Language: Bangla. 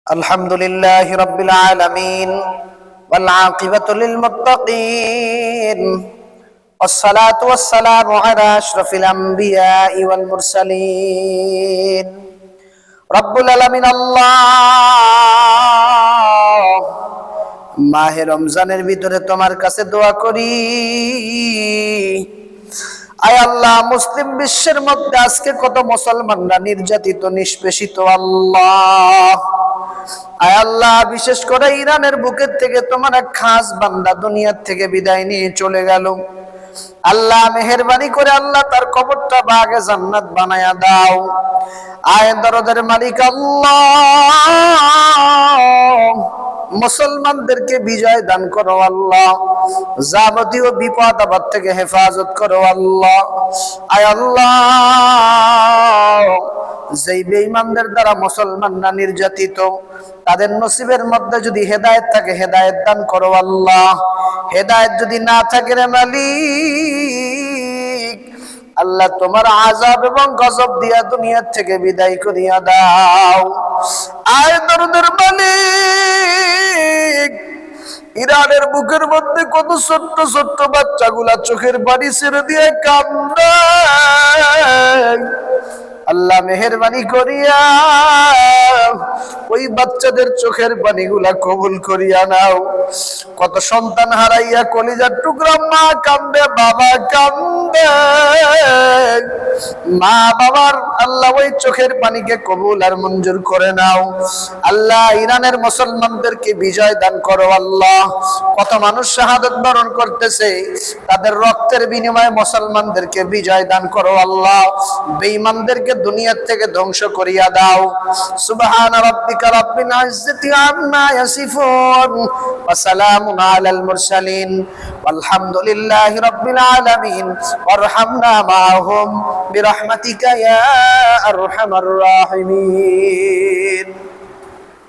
الحمد لله رب العالمين والعاقبة للمتقين والصلاة والسلام على أشرف الأنبياء والمرسلين رب العالمين الله মাহে রমজানের ভিতরে তোমার কাছে দোয়া করি আয় আল্লাহ মুসলিম বিশ্বের মধ্যে আজকে কত মুসলমানরা নির্যাতিত নিষ্পেষিত আল্লাহ আয় আল্লাহ বিশেষ করে ইরানের বুকের থেকে তোমার এক খাস বান্দা দুনিয়ার থেকে বিদায় নিয়ে চলে গেল আল্লাহ মেহেরবানি করে আল্লাহ তার কবরটা বাগে জান্নাত বানায়া দাও আয় দরদের মালিক আল্লাহ মুসলমানদেরকে বিজয় দান করো আল্লাহ যাবতীয় বিপদ আপদ থেকে হেফাজত করো আল্লাহ আয় আল্লাহ যেই বেঈমানদের দ্বারা মুসলমানরা নির্যাতিত তাদের নসিবের মধ্যে যদি হেদায়েত থাকে হেদায়েত দান করো আল্লাহ হেদায়েত যদি না থাকে রে মালিক আল্লাহ তোমার আযাব এবং গজব দিয়া দুনিয়া থেকে বিদায় করিয়া দাও আয় দরদের মালিক ইরানের বুকের মধ্যে কত ছোট্ট ছোট্ট বাচ্চাগুলা চোখের পানি ছেড়ে দিয়ে কান্দে আল্লাহ মেহেরবানি করিয়া ওই বাচ্চাদের চোখের পানিগুলা কবুল করিয়া নাও কত সন্তান হারাইয়া কলিজার টুকরা মা কান্দে বাবা কান্দে মা বাবার আল্লাহ ওই চোখের পানিকে কবুল আর মঞ্জুর করে নাও আল্লাহ ইরানের মুসলমানদেরকে বিজয় দান করো আল্লাহ কত মানুষ শাহাদাত বরণ করতেছে তাদের রক্তের বিনিময়ে মুসলমানদেরকে বিজয় দান করো আল্লাহ বেঈমানদেরকে দুনিয়া থেকে ধ্বংস করিয়া দাও সুবহান রাব্বিকা রাব্বিল ইজ্জাতি আম্মা ইয়াসিফুন ওয়া সালামুন আলাল মুরসালিন ওয়ালহামদুলিল্লাহি রাব্বিল আলামিন ওয়ারহামনা মাআহুম বিরহমাতিকা ইয়া আরহামার রাহিমিন।